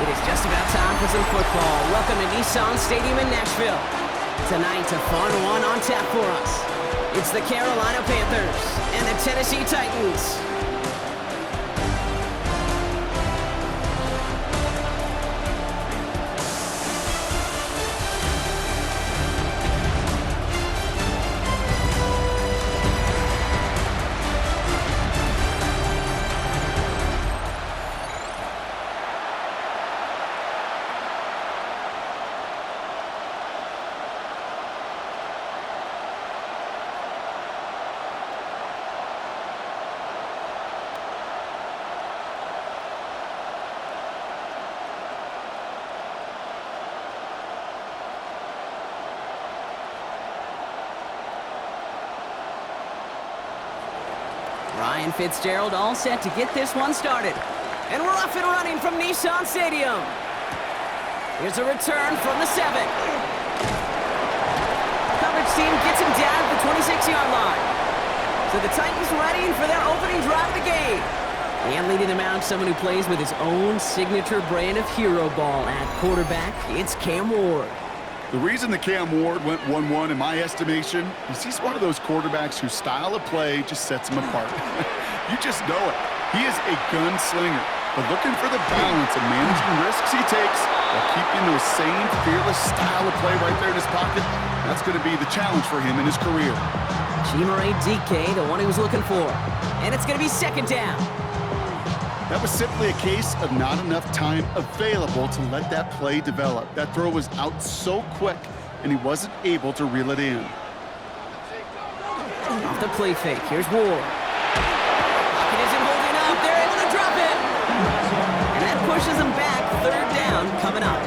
It is just about time for some football. Welcome to Nissan Stadium in Nashville. Tonight, a fun one on tap for us. It's the Carolina Panthers and the Tennessee Titans. Ryan Fitzgerald all set to get this one started. And we're off and running from Nissan Stadium. Here's a return from the 7. Coverage team gets him down at the 26-yard line. So the Titans ready for their opening drive of the game. And leading them out, someone who plays with his own signature brand of hero ball at quarterback, it's Cam Ward. The reason that Cam Ward went 1-1 in my estimation is he's one of those quarterbacks whose style of play just sets him apart. You just know it. He is a gunslinger, but looking for the balance of managing risks he takes while keeping those same fearless style of play right there in his pocket, that's going to be the challenge for him in his career. Chimere DK, the one he was looking for. And it's going to be second down. That was simply a case of not enough time available to let that play develop. That throw was out so quick, and he wasn't able to reel it in. Off the play fake, here's Ward. Pocket isn't holding up, they're able to drop it! And that pushes them back, third down coming up.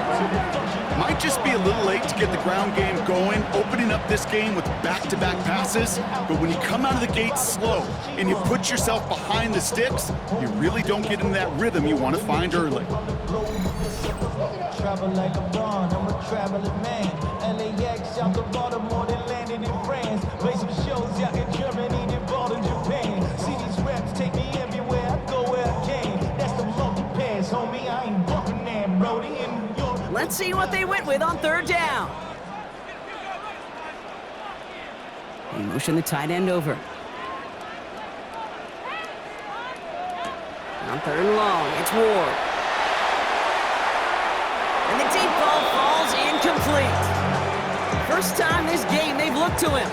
Might just be a little late to get the ground game going, opening up this game with back-to-back passes, but when you come out of the gate slow and you put yourself behind the sticks, you really don't get into that rhythm you want to find early. Travel like LeBron, I'm a traveling man. LAX out to Baltimore, then landed in France. Play some shows out in Germany, then ball in Japan. See these reps take me everywhere, I go where I can. That's the multi-pass, homie, I ain't bumping that, Brody. Let's see what they went with on third down. They motion the tight end over. On third and long, it's Ward. And the deep ball falls incomplete. First time this game they've looked to him.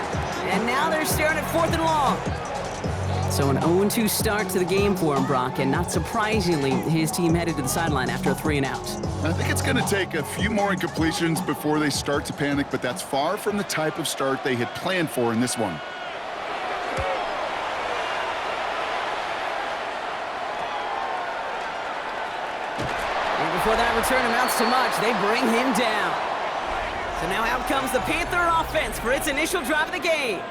And now they're staring at fourth and long. So an 0-2 start to the game for him, Brock, and not surprisingly, his team headed to the sideline after a 3-and-out. I think it's going to take a few more incompletions before they start to panic, but that's far from the type of start they had planned for in this one. And before that return amounts to much, they bring him down. So now out comes the Panther offense for its initial drive of the game.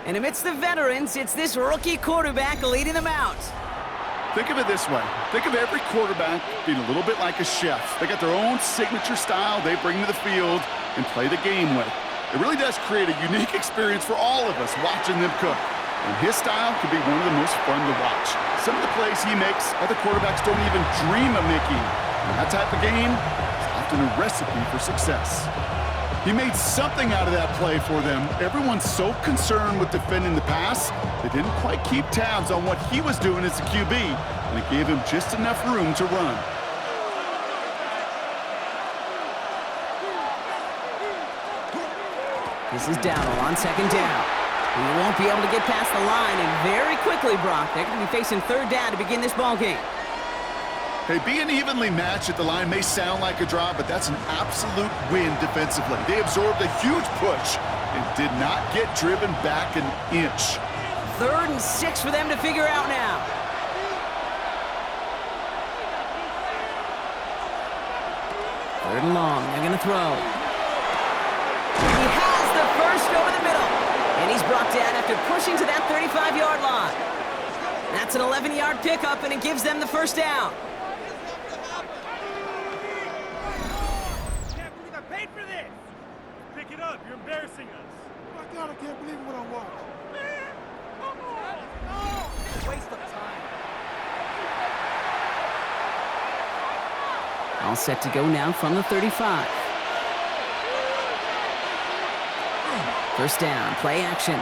And amidst the veterans, it's this rookie quarterback leading them out. Think of it this way. Think of every quarterback being a little bit like a chef. They got their own signature style they bring to the field and play the game with. It really does create a unique experience for all of us watching them cook. And his style could be one of the most fun to watch. Some of the plays he makes, other quarterbacks don't even dream of making. And that type of game is often a recipe for success. He made something out of that play for them. Everyone's so concerned with defending the pass, they didn't quite keep tabs on what he was doing as a QB, and it gave him just enough room to run. This is Dowdle on second down. He won't be able to get past the line, and very quickly, Brock, they're going to be facing third down to begin this ball game. Hey, being evenly matched at the line may sound like a draw, but that's an absolute win defensively. They absorbed a huge push and did not get driven back an inch. 3rd and 6 for them to figure out now. Third and long, they're going to throw. He has the first over the middle, and he's brought down after pushing to that 35-yard line. That's an 11-yard pickup, and it gives them the first down. You're embarrassing us. My God, I can't believe what I'm watching. Man, come on. No. Waste of time. All set to go now from the 35. First down, play action.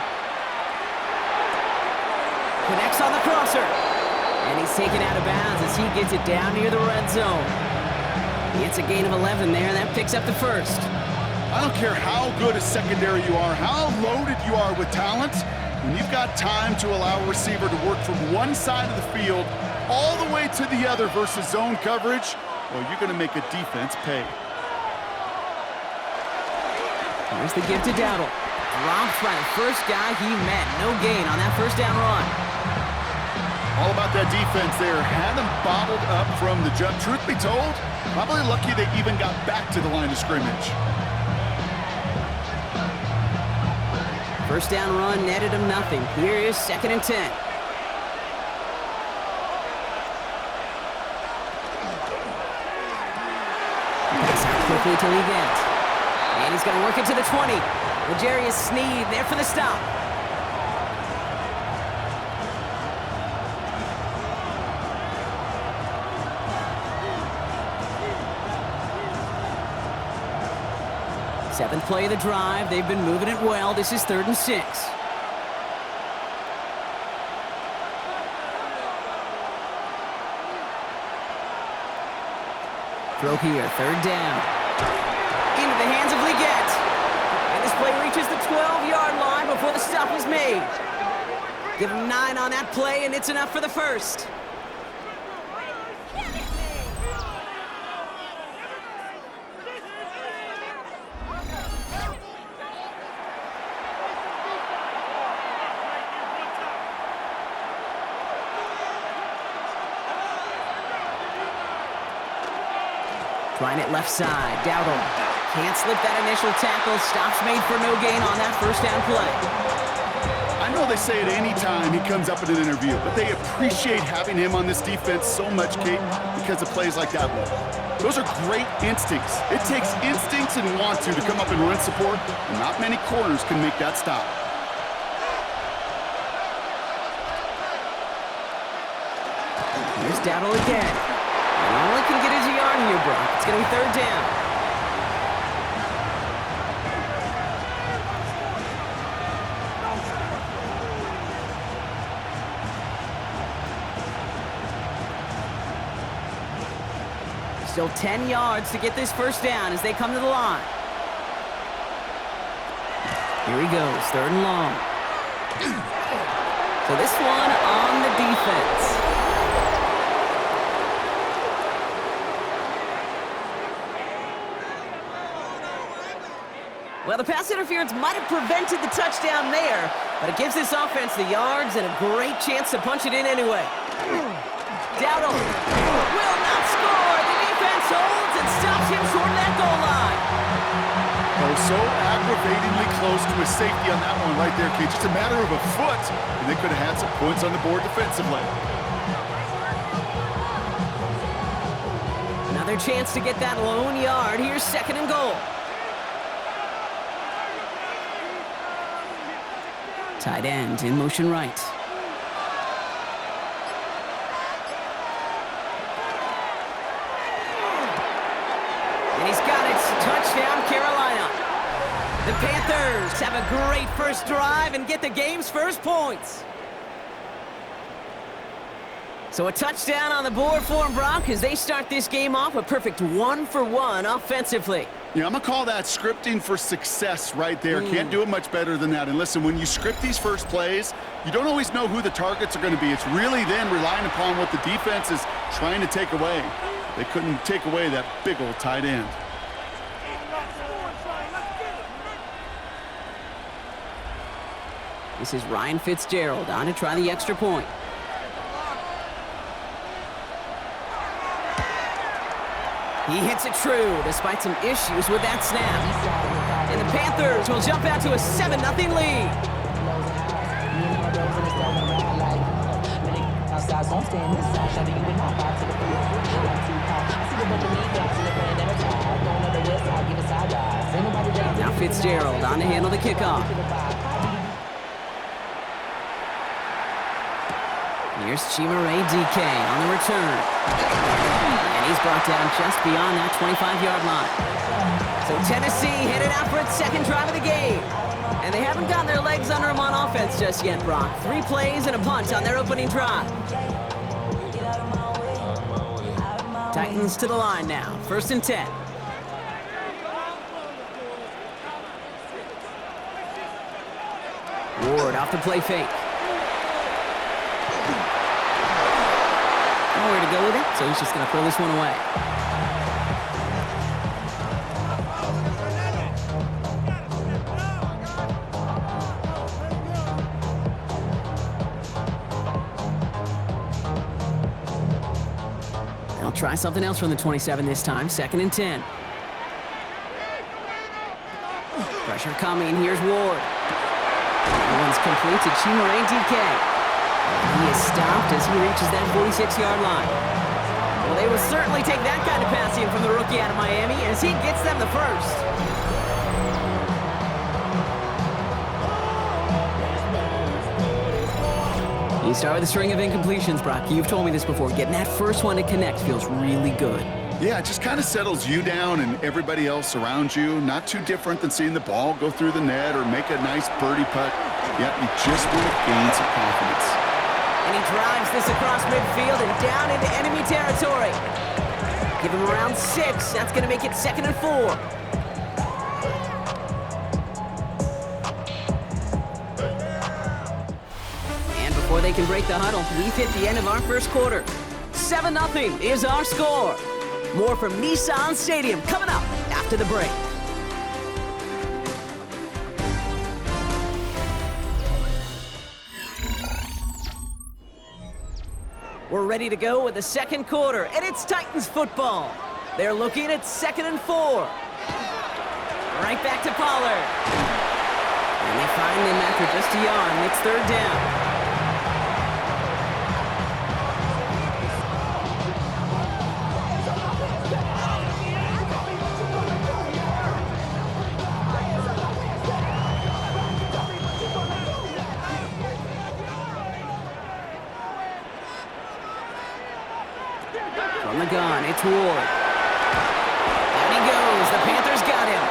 Connects on the crosser. And he's taken out of bounds as he gets it down near the red zone. It's a gain of 11 there, and that picks up the first. I don't care how good a secondary you are, how loaded you are with talent, when you've got time to allow a receiver to work from one side of the field all the way to the other versus zone coverage, well, you're going to make a defense pay. Here's the give to Dowdle. Drops by the first guy he met. No gain on that first down run. All about that defense there. Had them bottled up from the jump. Truth be told, probably lucky they even got back to the line of scrimmage. First down run netted him nothing. Here is 2nd and 10. Pass out quickly till he gets. And he's going to work it to the 20. L'Jarius Sneed there for the stop. Seventh play of the drive. They've been moving it well. This is 3rd and 6. Throw here, 3rd down. Into the hands of Leggett. And this play reaches the 12-yard line before the stop is made. Give him 9 on that play, and it's enough for the first. Trying it left side. Dowdle can't slip that initial tackle. Stops made for no gain on that first down play. I know they say it any time he comes up in an interview, but they appreciate having him on this defense so much, Kate, because of plays like that one. Those are great instincts. It takes instincts and want to come up and run support, and not many corners can make that stop. Here's Dowdle again. And all he can get is a yard here, Brock. It's going to be 3rd down. Still 10 yards to get this first down as they come to the line. Here he goes, 3rd and long. So this one on the defense. Well, the pass interference might have prevented the touchdown there, but it gives this offense the yards and a great chance to punch it in anyway. Dowdle will not score. The defense holds and stops him short of that goal line. Oh, so aggravatingly close to a safety on that one right there, Kate. Just a matter of a foot, and they could have had some points on the board defensively. Another chance to get that lone yard. Here's 2nd and goal. Tight end in motion right. And he's got it. Touchdown, Carolina. The Panthers have a great first drive and get the game's first points. So a touchdown on the board for them, Brock, as they start this game off a perfect 1-for-1 offensively. Yeah, I'm going to call that scripting for success right there. Can't do it much better than that. And listen, when you script these first plays, you don't always know who the targets are going to be. It's really then relying upon what the defense is trying to take away. They couldn't take away that big old tight end. This is Ryan Fitzgerald on to try the extra point. He hits it true despite some issues with that snap. And the Panthers will jump out to a 7-0 lead. Now Fitzgerald on to handle the kickoff. Here's Chimere DK on the return. And And he's brought down just beyond that 25-yard line. So Tennessee headed out for its second drive of the game. And they haven't gotten their legs under them on offense just yet, Brock. 3 plays and a punt on their opening drive. Titans to the line now. 1st and 10. Ward off the play fake. Nowhere to go with it, so he's just going to throw this one away. They'll try something else from the 27 this time. 2nd and 10. Pressure coming. Here's Ward. That one's complete to Chimere DK. And he is stopped as he reaches that 46-yard line. Well, they will certainly take that kind of passing from the rookie out of Miami as he gets them the first. You start with a string of incompletions, Brock. You've told me this before. Getting that first one to connect feels really good. Yeah, it just kind of settles you down and everybody else around you. Not too different than seeing the ball go through the net or make a nice birdie putt. Yeah, you just want to gain some confidence. And he drives this across midfield and down into enemy territory. Give him around 6. That's going to make it 2nd and 4. And before they can break the huddle, we've hit the end of our first quarter. 7-0 is our score. More from Nissan Stadium coming up after the break. We're ready to go with the second quarter, and it's Titans football. They're looking at 2nd and 4. Right back to Pollard. And they find him after just a yard. It's 3rd down. From the gun, it's Ward. Down he goes. The Panthers got him.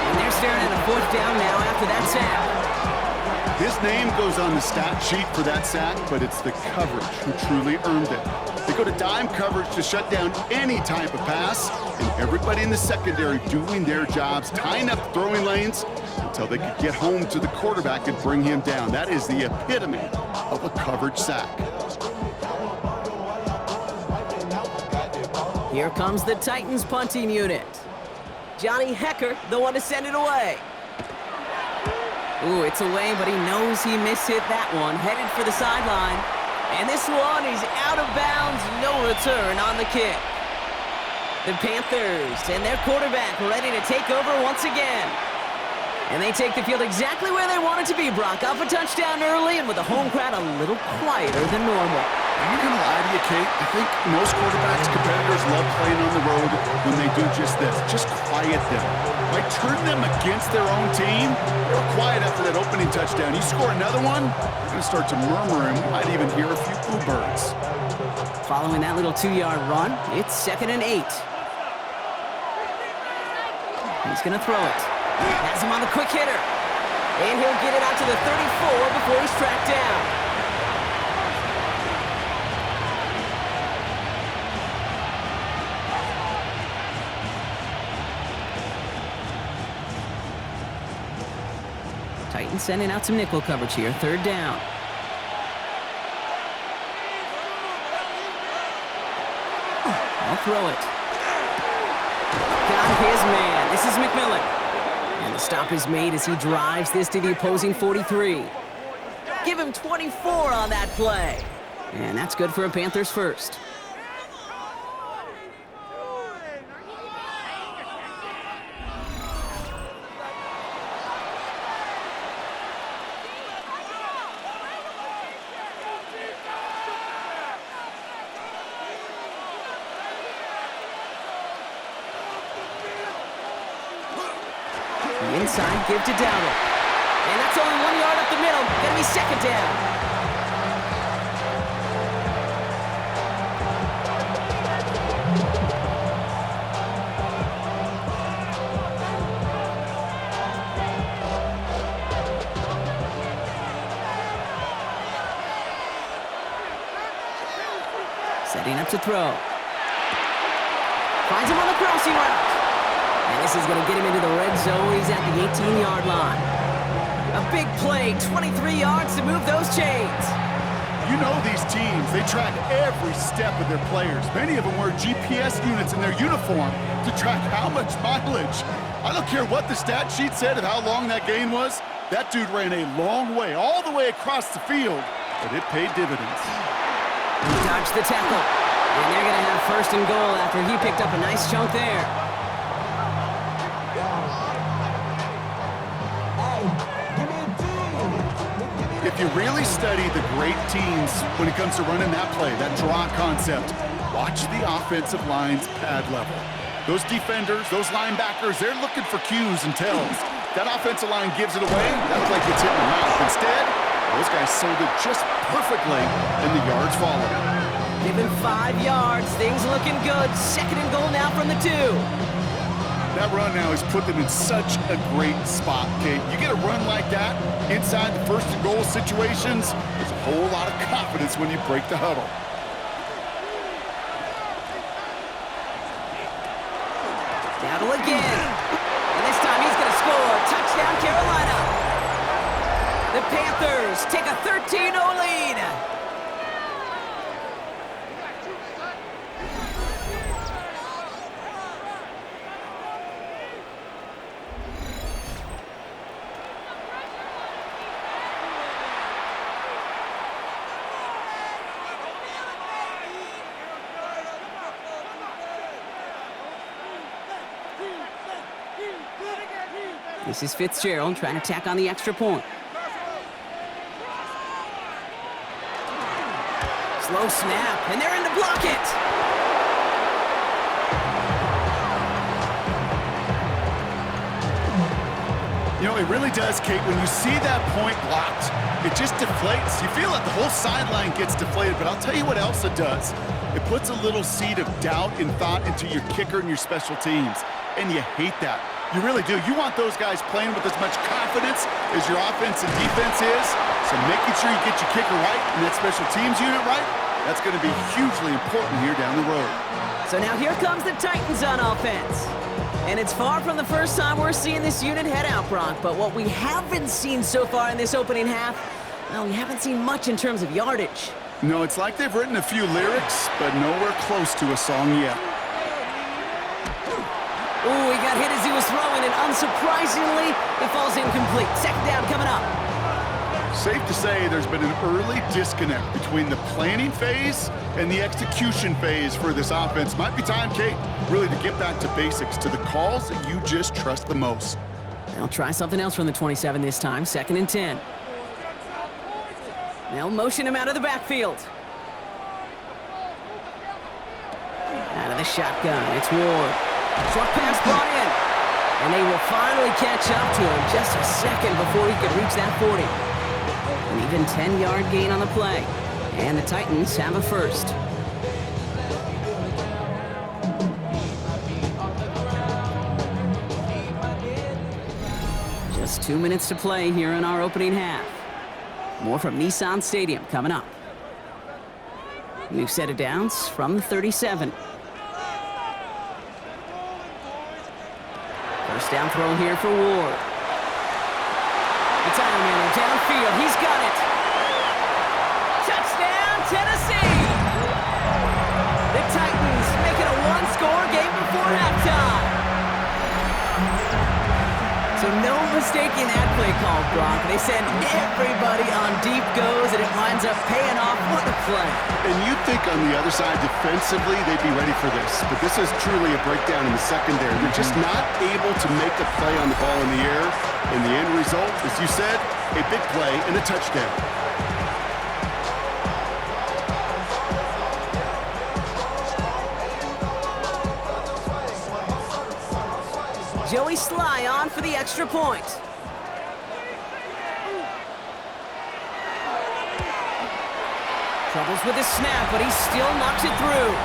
And they're staring at a 4th down now after that sack. His name goes on the stat sheet for that sack, but it's the coverage who truly earned it. They go to dime coverage to shut down any type of pass, and everybody in the secondary doing their jobs, tying up throwing lanes until they could get home to the quarterback and bring him down. That is the epitome of a coverage sack. Here comes the Titans punting unit. Johnny Hecker, the one to send it away. Ooh, it's away, but he knows he mishit that one. Headed for the sideline. And this one is out of bounds. No return on the kick. The Panthers and their quarterback ready to take over once again. And they take the field exactly where they want it to be, Brock. Off a touchdown early and with the home crowd a little quieter than normal. I'm not going to lie to you, Kate. I think most quarterbacks, competitors love playing on the road when they do just this. Just quiet them. Like, turn them against their own team. They were quiet after that opening touchdown. You score another one, you're going to start to murmur, and we might even hear a few bluebirds. Following that little 2-yard run, it's 2nd and 8. He's going to throw it. Has him on the quick hitter. And he'll get it out to the 34 before he's tracked down. Titans sending out some nickel coverage here. 3rd down. I'll throw it. Got his man. This is McMillan. And the stop is made as he drives this to the opposing 43. Give him 24 on that play. And that's good for a Panthers first. Inside, give to Dowdle. And that's only 1 yard up the middle. Gonna be 2nd down. Setting up to throw. Finds him on the crossing route. And this is going to get him into the red zone. He's at the 18-yard line. A big play, 23 yards to move those chains. You know these teams, they track every step of their players. Many of them wear GPS units in their uniform to track how much mileage. I don't care what the stat sheet said of how long that gain was. That dude ran a long way, all the way across the field, but it paid dividends. He dodged the tackle, and they're going to have first and goal after he picked up a nice chunk there. If you really study the great teams when it comes to running that play, that draw concept, watch the offensive line's pad level. Those defenders, those linebackers, they're looking for cues and tells. That offensive line gives it away, that play gets hit in the mouth. Instead, those guys sold it just perfectly, and the yards followed. Given 5 yards, things looking good. Second and goal now from the 2. That run now has put them in such a great spot, Kate. You get a run like that inside the first and goal situations, there's a whole lot of confidence when you break the huddle. Battle again. And this time he's going to score. Touchdown, Carolina. The Panthers take a 13-0 lead. This is Fitzgerald trying to tack on the extra point. Slow snap, and they're in to block it. You know, it really does, Kate. When you see that point blocked, it just deflates. You feel like the whole sideline gets deflated, but I'll tell you what else it does. It puts a little seed of doubt and thought into your kicker and your special teams, and you hate that. You really do. You want those guys playing with as much confidence as your offense and defense is. So making sure you get your kicker right and that special teams unit right, that's going to be hugely important here down the road. So now here comes the Titans on offense. And it's far from the first time we're seeing this unit head out, Brock. But what we haven't seen so far in this opening half, well, we haven't seen much in terms of yardage. No, it's like they've written a few lyrics, but nowhere close to a song yet. Ooh, he got hit as he was throwing, and unsurprisingly, it falls incomplete. Second down coming up. Safe to say there's been an early disconnect between the planning phase and the execution phase for this offense. Might be time, Kate, really to get back to basics, to the calls that you just trust the most. They'll try something else from the 27 this time, 2nd and 10. They'll motion him out of the backfield. Out of the shotgun, it's Ward. Short pass brought in. And they will finally catch up to him just a second before he could reach that 40. An even 10-yard gain on the play. And the Titans have a first. Just 2 minutes to play here in our opening half. More from Nissan Stadium coming up. New set of downs from the 37. First down throw here for Ward. It's Ironman downfield. He's got it. Touchdown, Tennessee! The Titans make it a one-score game before halftime. So no mistaking that play call, Brock. They send everybody on deep goes, and it winds up paying off. What a play. And you'd think on the other side, defensively, they'd be ready for this. But this is truly a breakdown in the secondary. They're just not able to make a play on the ball in the air. And the end result, as you said, a big play and a touchdown. Joey Sly on for the extra point. Troubles with his snap, but he still knocks it through.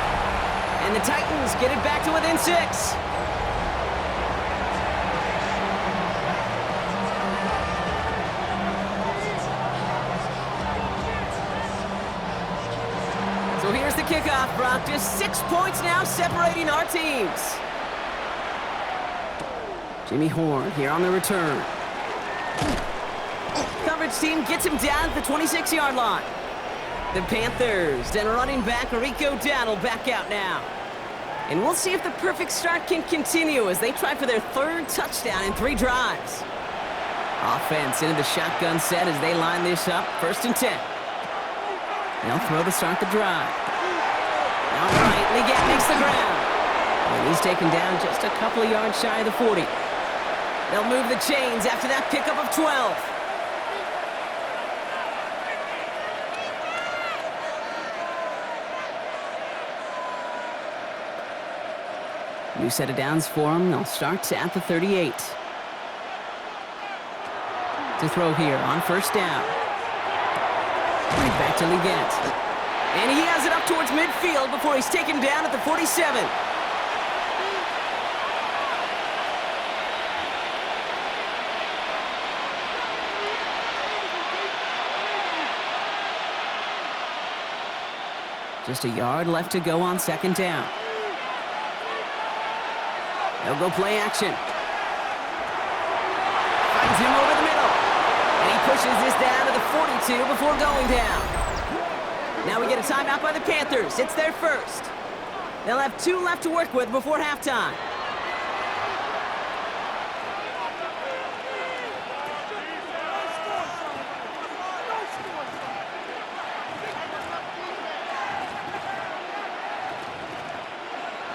And the Titans get it back to within 6. So here's the kickoff. off, Brock. Just 6 points now separating our teams. Jimmy Horn here on the return. Coverage team gets him down at the 26-yard line. The Panthers and running back Rico Dowdle back out now. And we'll see if the perfect start can continue as they try for their 3rd touchdown in 3 drives. Offense into the shotgun set as they line this up. 1st and 10. They'll throw to start the drive. All right, Leggett makes the ground. And he's taken down just a couple of yards shy of the 40. They'll move the chains after that pickup of 12. New set of downs for them. They'll start at the 38. To throw here on 1st down. Right back to Leggett. And he has it up towards midfield before he's taken down at the 47. Just a yard left to go on 2nd down. They'll go play action. Finds him over the middle. And he pushes this down to the 42 before going down. Now we get a timeout by the Panthers. It's their 1st. They'll have 2 left to work with before halftime.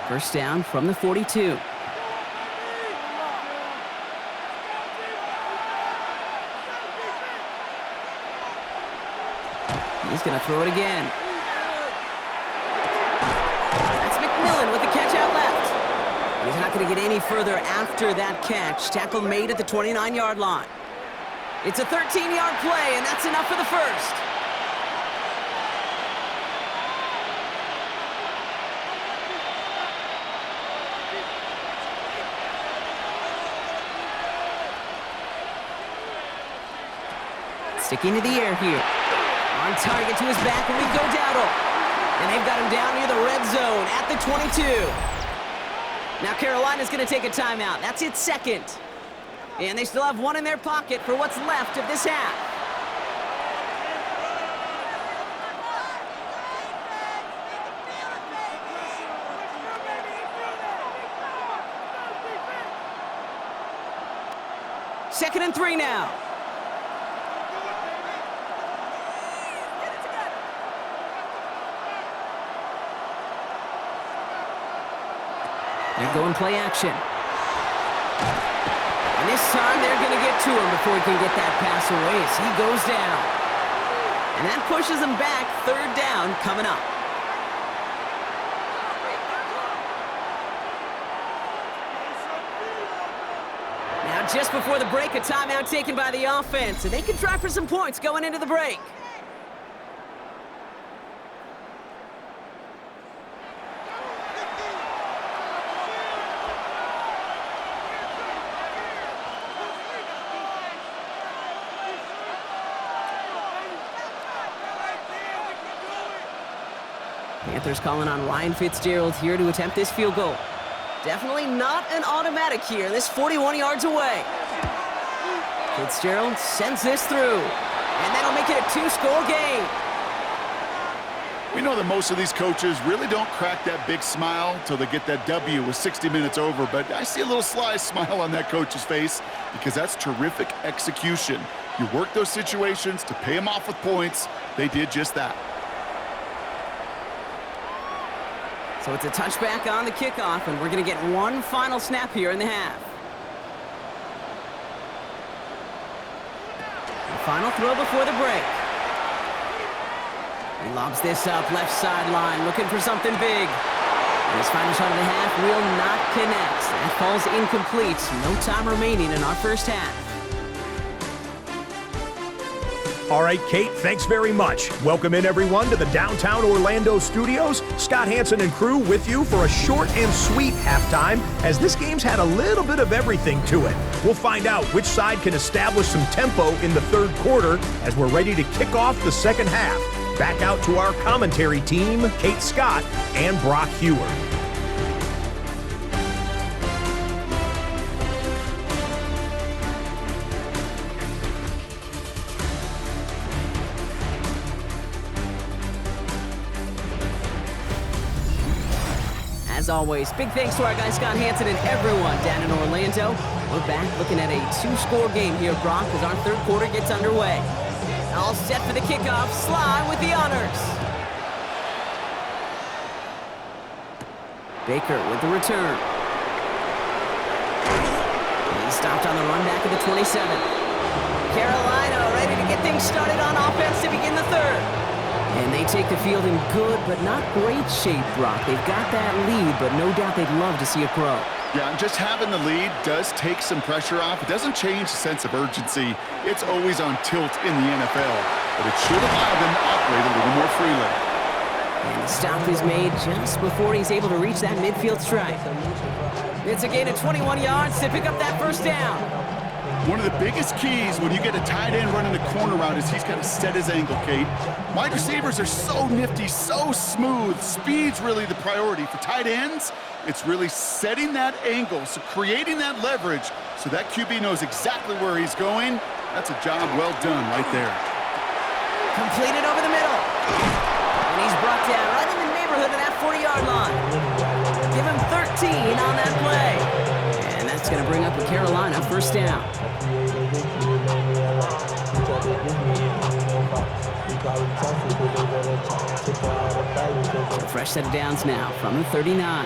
First down from the 42. He's going to throw it again. That's McMillan with the catch out left. He's not going to get any further after that catch. Tackle made at the 29-yard line. It's a 13-yard play, and that's enough for the 1st. Sticking to the air here. On target to his back, Rico Dowdle. And they've got him down near the red zone at the 22. Now Carolina's going to take a timeout. That's its 2nd. And they still have 1 in their pocket for what's left of this half. Second and 3 now. They're going play action. And this time they're going to get to him before he can get that pass away as he goes down. And that pushes him back. 3rd down coming up. Now just before the break, a timeout taken by the offense. And they can try for some points going into the break. Panthers calling on Ryan Fitzgerald here to attempt this field goal. Definitely not an automatic here. This 41 yards away. Fitzgerald sends this through. And that'll make it a 2-score game. We know that most of these coaches really don't crack that big smile till they get that W with 60 minutes over, but I see a little sly smile on that coach's face because that's terrific execution. You work those situations to pay them off with points. They did just that. So it's a touchback on the kickoff, and we're going to get 1 final snap here in the half. The final throw before the break. He lobs this up left sideline, looking for something big. And his final shot of the half will not connect. That falls incomplete. No time remaining in our first half. All right, Kate, thanks very much. Welcome in, everyone, to the downtown Orlando studios. Scott Hansen and crew with you for a short and sweet halftime, as this game's had a little bit of everything to it. We'll find out which side can establish some tempo in the 3rd quarter as we're ready to kick off the 2nd half. back out to our commentary team, Kate Scott and Brock Hewer. As always, big thanks to our guy Scott Hansen and everyone down in Orlando. We're back looking at a two-score game here, Brock, as our third quarter gets underway. All set for the kickoff. Sly with the honors. Baker with the return. He's stopped on the run back at the 27. Carolina ready to get things started on offense to begin the third. And they take the field in good but not great shape, Brock. They've got that lead, but no doubt they'd love to see it grow. Yeah, and just having the lead does take some pressure off. It doesn't change the sense of urgency. It's always on tilt in the NFL, but it should allow them to operate a little more freely. And the stop is made just before he's able to reach that midfield strike. It's a gain of 21 yards to pick up that first down. One of the biggest keys when you get a tight end running the corner route is he's got to set his angle, Kate. Wide receivers are so nifty, so smooth. Speed's really the priority. For tight ends, it's really setting that angle, so creating that leverage so that QB knows exactly where he's going. That's a job well done right there. Completed over the middle. And he's brought down right in the neighborhood of that 40-yard line. Give him 13 on that play. And that's going to bring up a Carolina first down. A fresh set of downs now from the 39.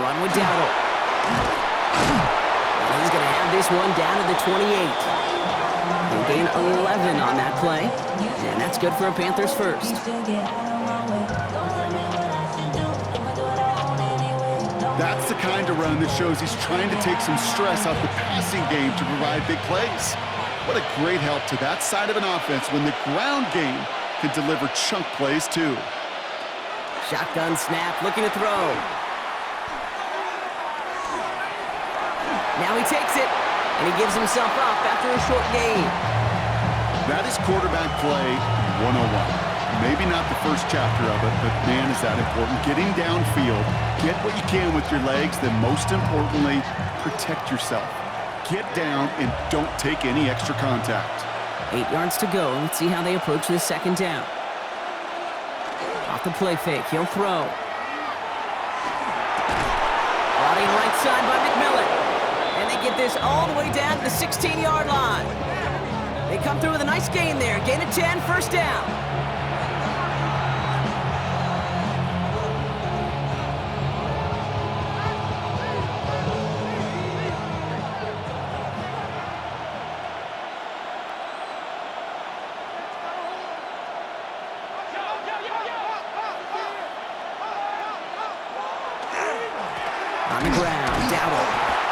Run with Dowdle. And he's going to have this one down to the 28. He'll gain 11 on that play. And that's good for a Panthers first. That's the kind of run that shows he's trying to take some stress off the passing game to provide big plays. What a great help to that side of an offense when the ground game can deliver chunk plays too. Shotgun snap, looking to throw. Now he takes it, and he gives himself up after a short gain. That is quarterback play 101. Maybe not the first chapter of it, but man, is that important. Getting downfield, get what you can with your legs, then most importantly, protect yourself. Get down and don't take any extra contact. 8 yards to go. Let's see how they approach this second down. Off the play fake, he'll throw. Brought in right side by McMillan. And they get this all the way down to the 16-yard line. They come through with a nice gain there. Gain of 10, first down. On the ground, Dowdle.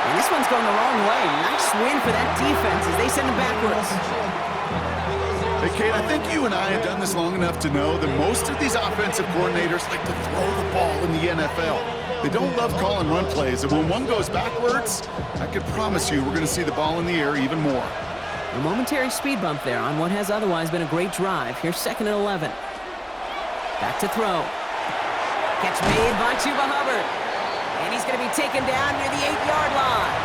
And this one's going the wrong way. Nice win for that defense as they send him backwards. Hey, Kate, I think you and I have done this long enough to know that most of these offensive coordinators like to throw the ball in the NFL. They don't love calling run plays, and when one goes backwards, I can promise you we're going to see the ball in the air even more. A momentary speed bump there on what has otherwise been a great drive. Here's 2nd and 11. Back to throw. Catch made by Chuba Hubbard. And he's going to be taken down near the 8-yard line.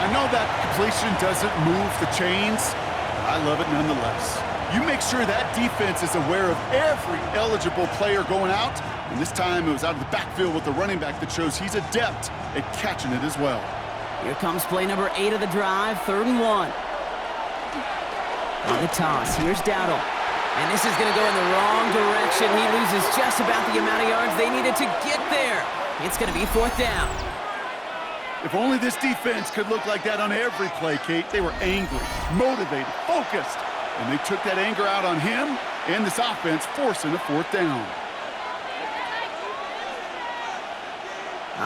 I know that completion doesn't move the chains, but I love it nonetheless. You make sure that defense is aware of every eligible player going out, and this time it was out of the backfield with the running back that shows he's adept at catching it as well. Here comes play number 8 of the drive, 3rd and 1. On the toss, here's Dowdle. And this is going to go in the wrong direction. He loses just about the amount of yards they needed to get there. It's going to be 4th down. If only this defense could look like that on every play, Kate. They were angry, motivated, focused, and they took that anger out on him and this offense, forcing a 4th down.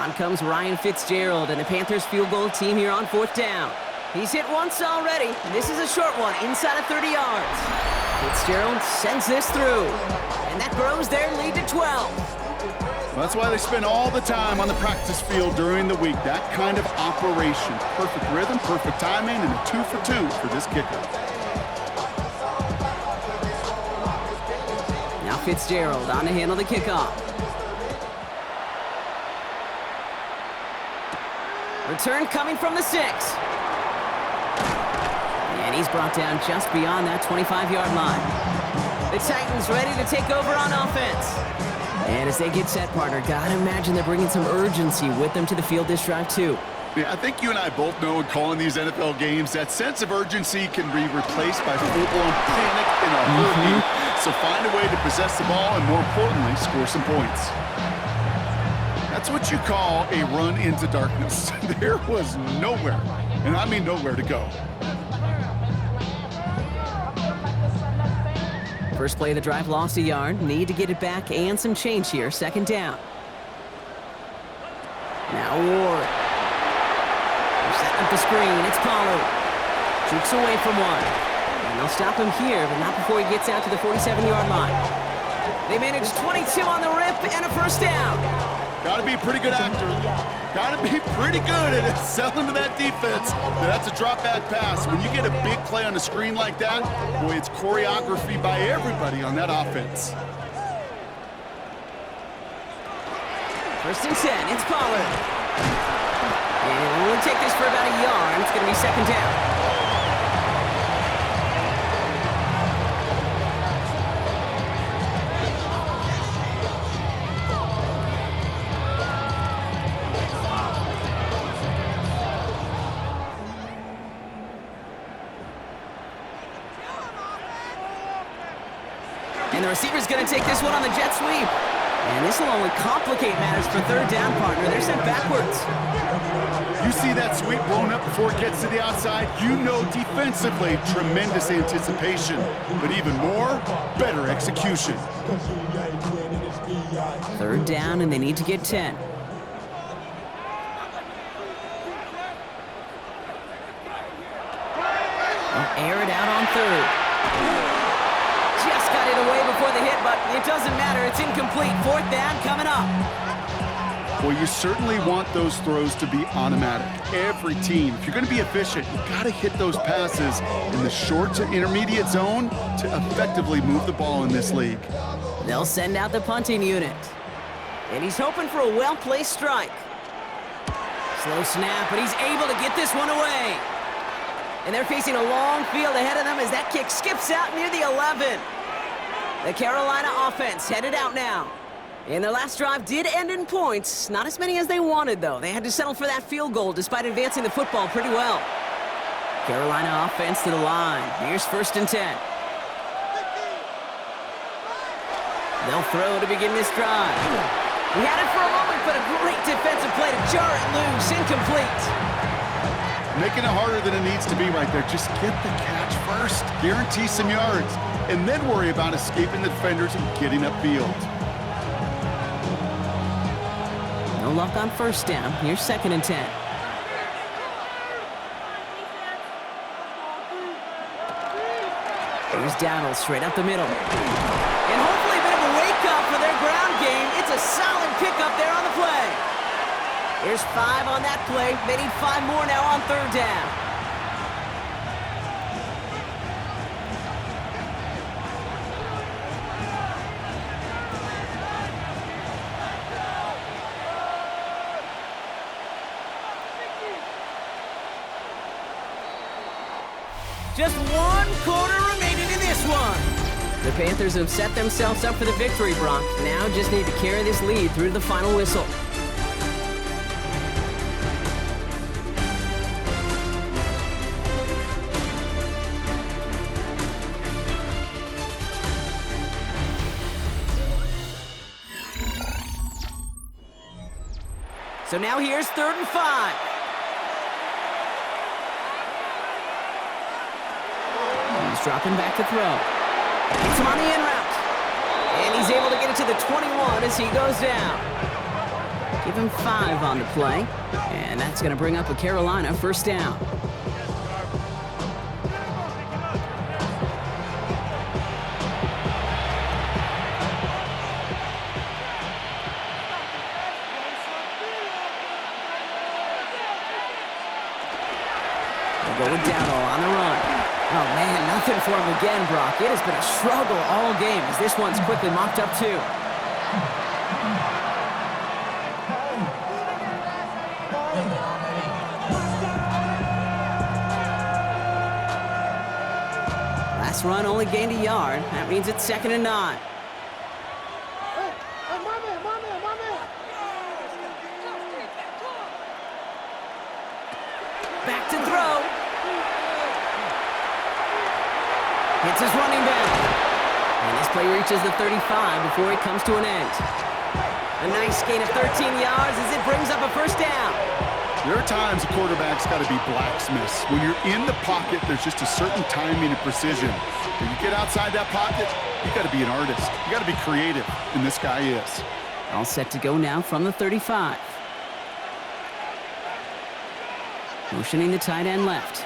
On comes Ryan Fitzgerald and the Panthers field goal team here on 4th down. He's hit once already. This is a short one, inside of 30 yards. Fitzgerald sends this through, and that grows their lead to 12. That's why they spend all the time on the practice field during the week. That kind of operation. Perfect rhythm, perfect timing, and a 2 for 2 for this kicker. Now Fitzgerald on to handle the kickoff. Return coming from the 6. And he's brought down just beyond that 25-yard line. The Titans ready to take over on offense. And as they get set, partner, gotta imagine they're bringing some urgency with them to the field this drive, too. Yeah, I think you and I both know in calling these NFL games, that sense of urgency can be replaced by full-blown panic in a hurry. So find a way to possess the ball and, more importantly, score some points. That's what you call a run into darkness. There was nowhere, and I mean nowhere to go. First play of the drive lost a yard. Need to get it back and some change here. Second down. Now Ward. They're setting up the screen. It's Pollard. Jukes away from one. And they'll stop him here, but not before he gets out to the 47-yard line. They manage 22 on the rip and a first down. Got to be a pretty good actor. Got to be pretty good at selling to that defense. That's a drop-back pass. When you get a big play on the screen like that, boy, it's choreography by everybody on that offense. First and 10, it's Pollard. And we'll take this for about a yard. It's going to be second down. And the receiver's going to take this one on the jet sweep. And this will only complicate matters for third down, partner. They're sent backwards. You see that sweep blown up before it gets to the outside, you know defensively, tremendous anticipation. But even more, better execution. Third down, and they need to get 10. They'll air it out on third. Just got it away before the hit, but it doesn't matter. It's incomplete. Fourth down coming up. Well, you certainly want those throws to be automatic. Every team, if you're going to be efficient, you've got to hit those passes in the short to intermediate zone to effectively move the ball in this league. They'll send out the punting unit. And he's hoping for a well-placed strike. Slow snap, but he's able to get this one away. And they're facing a long field ahead of them as that kick skips out near the 11. The Carolina offense headed out now. And their last drive did end in points. Not as many as they wanted, though. They had to settle for that field goal despite advancing the football pretty well. Carolina offense to the line. Here's first and 10. They'll throw to begin this drive. He had it for a moment, but a great defensive play to jar it loose. Incomplete. Making it harder than it needs to be right there. Just get the catch first. Guarantee some yards. And then worry about escaping the defenders and getting upfield. No luck on first down. Here's second and 10. Here's Dowdle straight up the middle. And hopefully a bit of a wake-up for their ground game. It's a solid pickup there on the play. Here's 5 on that play. They need 5 more now on third down. Just 1 quarter remaining in this one. The Panthers have set themselves up for the victory, Brock. Now just need to carry this lead through to the final whistle. So now here's 3rd and 5. He's dropping back to throw. Gets him on the in route. And he's able to get it to the 21 as he goes down. Give him 5 on the play. And that's going to bring up a Carolina first down. with Dowdle on the run. Oh, man, nothing for him again, Brock. It has been a struggle all game as this one's quickly mopped up, too. Last run only gained a yard. That means it's 2nd and 9. Back to throw. Hits his running back. And this play reaches the 35 before it comes to an end. A nice gain of 13 yards as it brings up a first down. There are times a quarterback's got to be blacksmiths. When you're in the pocket, there's just a certain timing and precision. When you get outside that pocket, you got to be an artist. You got to be creative, and this guy is. All set to go now from the 35. Motioning the tight end left.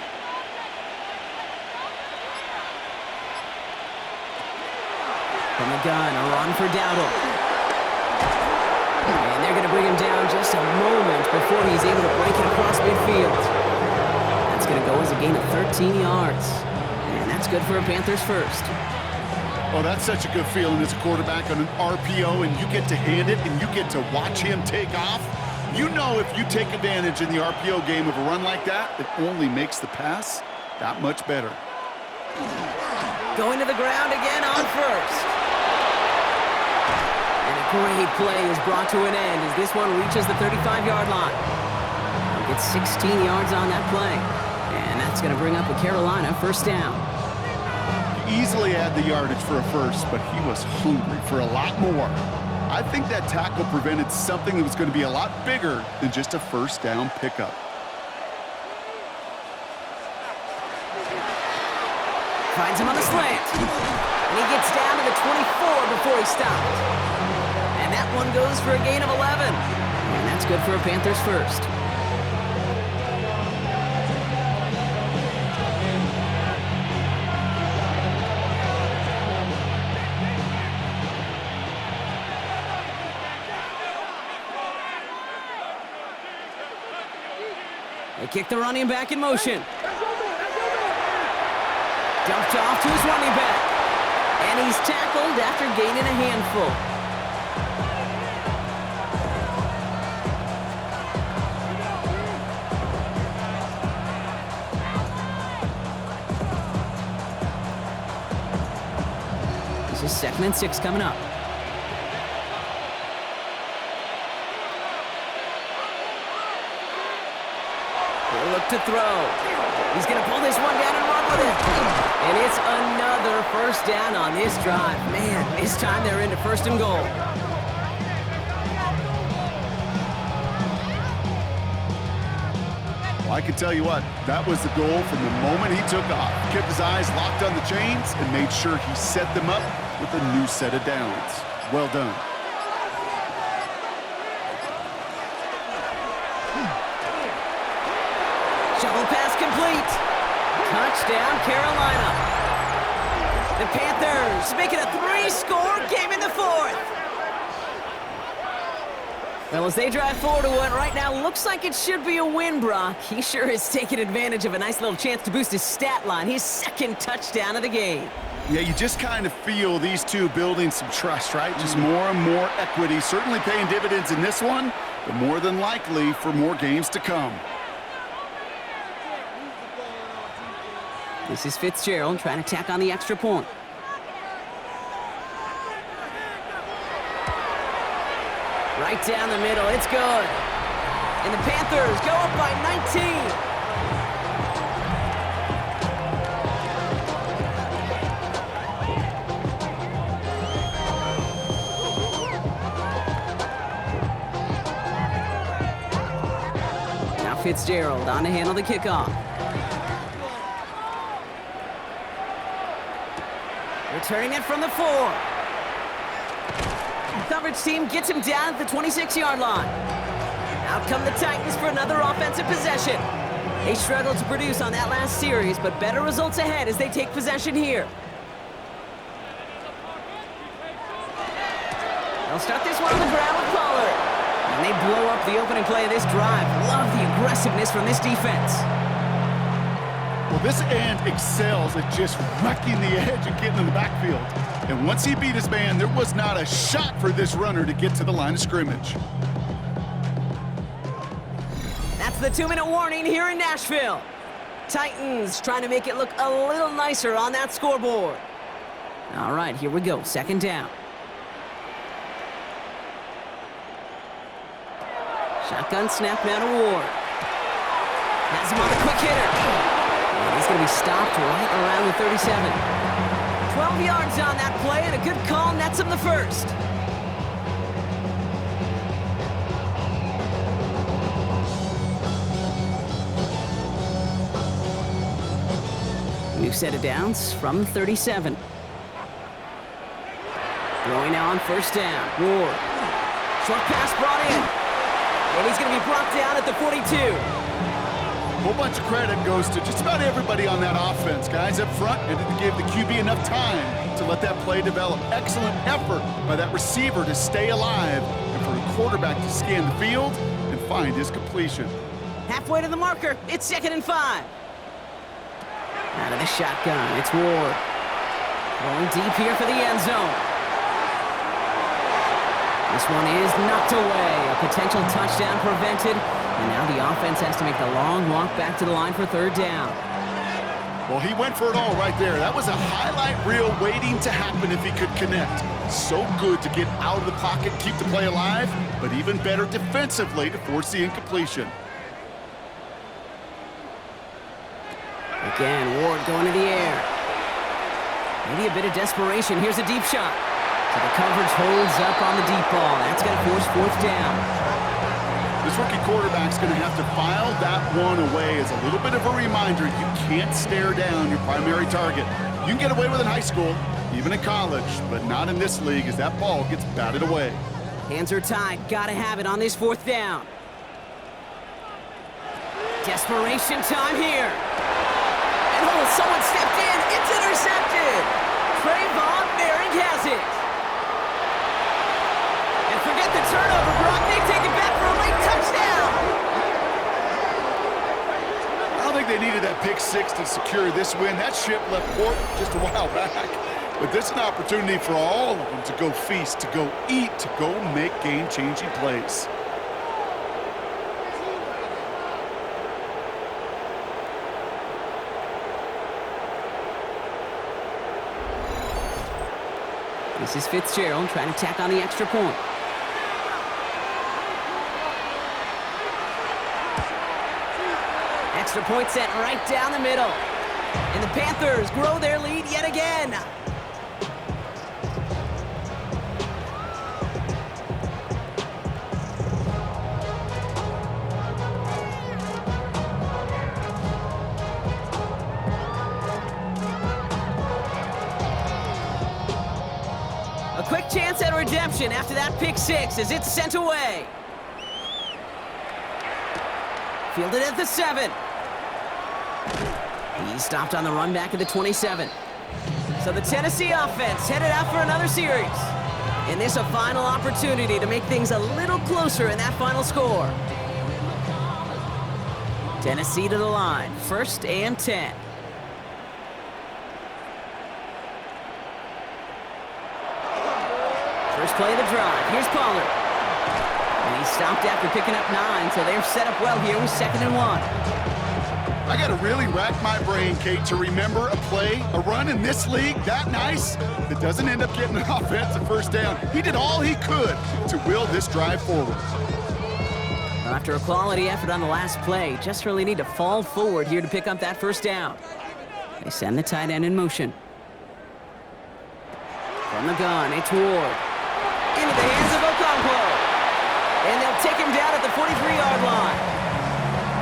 From the gun, a run for Dowdle. And they're going to bring him down just a moment before he's able to break it across midfield. That's going to go as a gain of 13 yards. And that's good for a Panthers first. Oh, that's such a good feeling as a quarterback on an RPO, and you get to hand it, and you get to watch him take off. You know if you take advantage in the RPO game of a run like that, it only makes the pass that much better. Going to the ground again on first. And a great play is brought to an end as this one reaches the 35-yard line. He'll get 16 yards on that play. And that's going to bring up a Carolina first down. He easily had the yardage for a first, but he was hungry for a lot more. I think that tackle prevented something that was going to be a lot bigger than just a first down pickup. Finds him on the slant. And he gets down to the 24 before he stopped. And that one goes for a gain of 11. And that's good for a Panthers first. They kick the running back in motion. Dumped off to his running back. And he's tackled after gaining a handful. This is 2nd and 6 coming up. He'll look to throw. He's going to pull this one down and run with it. And it's another first down on this drive. Man, this time they're into 1st and goal. Well, I can tell you what, that was the goal from the moment he took off. Kept his eyes locked on the chains and made sure he set them up with a new set of downs. Well done. Shovel pass complete. Touchdown, Carolina. The Panthers making a 3-score game in the 4th. Well, as they drive forward to what right now looks like it should be a win, Brock, he sure is taking advantage of a nice little chance to boost his stat line. His 2nd touchdown of the game. Yeah, you just kind of feel these two building some trust, right? Just more and more equity. Certainly paying dividends in this one, but more than likely for more games to come. This is Fitzgerald trying to tack on the extra point. Right down the middle, it's good. And the Panthers go up by 19. Now Fitzgerald on to handle the kickoff. Returning it from the 4. Coverage team gets him down at the 26-yard line. Out come the Titans for another offensive possession. They struggled to produce on that last series, but better results ahead as they take possession here. They'll start this one on the ground with Pollard. And they blow up the opening play of this drive. Love the aggressiveness from this defense. Well, this end excels at just wrecking the edge and getting in the backfield. And once he beat his man, there was not a shot for this runner to get to the line of scrimmage. That's the 2-minute warning here in Nashville. Titans trying to make it look a little nicer on that scoreboard. All right, here we go. Second down. Shotgun snap now to Ward. Has him on the quick hitter. And he's going to be stopped right around the 37. 12 yards on that play, and a good call nets him the first. New set of downs from 37. Throwing now on first down. Ward. Short pass brought in. And he's going to be brought down at the 42. A whole bunch of credit goes to just about everybody on that offense. Guys up front and to give the QB enough time to let that play develop. Excellent effort by that receiver to stay alive and for the quarterback to scan the field and find his completion. Halfway to the marker. It's 2nd and 5. Out of the shotgun, it's Ward. Going deep here for the end zone. This one is knocked away. A potential touchdown prevented. And now the offense has to make the long walk back to the line for third down. Well, he went for it all right there. That was a highlight reel waiting to happen if he could connect. So good to get out of the pocket, keep the play alive, but even better defensively to force the incompletion. Again, Ward going to the air. Maybe a bit of desperation. Here's a deep shot. So the coverage holds up on the deep ball. That's going to force fourth down. This rookie quarterback's going to have to file that one away as a little bit of a reminder. You can't stare down your primary target. You can get away with it in high school, even in college, but not in this league as that ball gets batted away. Hands are tied. Got to have it on this fourth down. Desperation time here. And oh, someone stepped in. It's intercepted. Trayvon Merrick has it. And forget the turnover, Brock. They take it back for a late touchdown. I don't think they needed that pick six to secure this win. That ship left port just a while back. But this is an opportunity for all of them to go feast, to go eat, to go make game-changing plays. This is Fitzgerald trying to tack on the extra point. Extra point set right down the middle. And the Panthers grow their lead yet again. A quick chance at redemption after that pick six as it's sent away. Fielded at the 7. He's stopped on the run back at the 27. So the Tennessee offense headed out for another series. And this a final opportunity to make things a little closer in that final score. Tennessee to the line, 1st and 10. First play of the drive. Here's Pollard. And he stopped after picking up 9, so they're set up well here with 2nd and 1. I got to really rack my brain, Kate, to remember a play, a run in this league that nice that doesn't end up getting an offensive first down. He did all he could to will this drive forward. Well, after a quality effort on the last play, just really need to fall forward here to pick up that first down. They send the tight end in motion. From the gun, it's Ward. Into the hands of Okonkwo. And they'll take him down at the 43-yard line.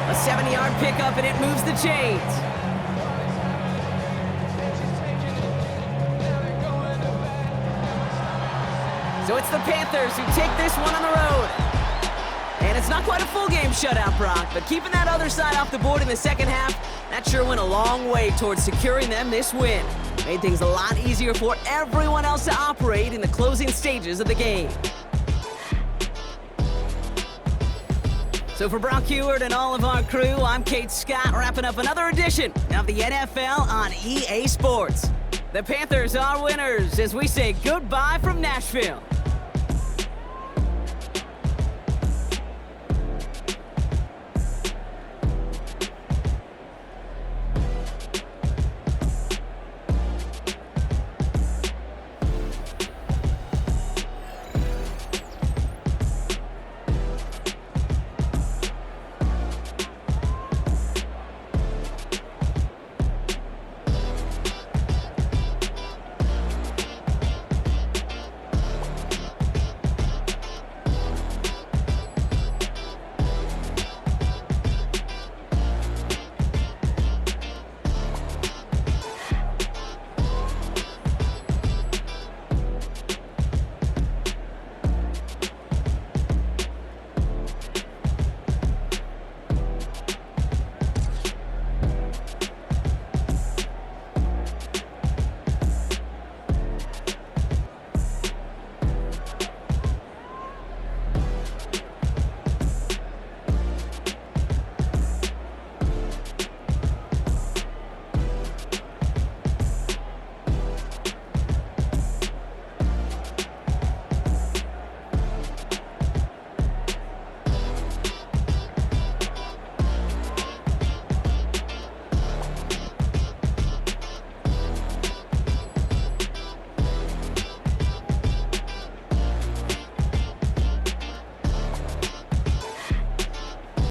A 70-yard pickup, and it moves the chains. So it's the Panthers who take this one on the road. And it's not quite a full game shutout, Brock, but keeping that other side off the board in the second half, that sure went a long way towards securing them this win. Made things a lot easier for everyone else to operate in the closing stages of the game. So for Brock Heward and all of our crew, I'm Kate Scott, wrapping up another edition of the NFL on EA Sports. The Panthers are winners as we say goodbye from Nashville.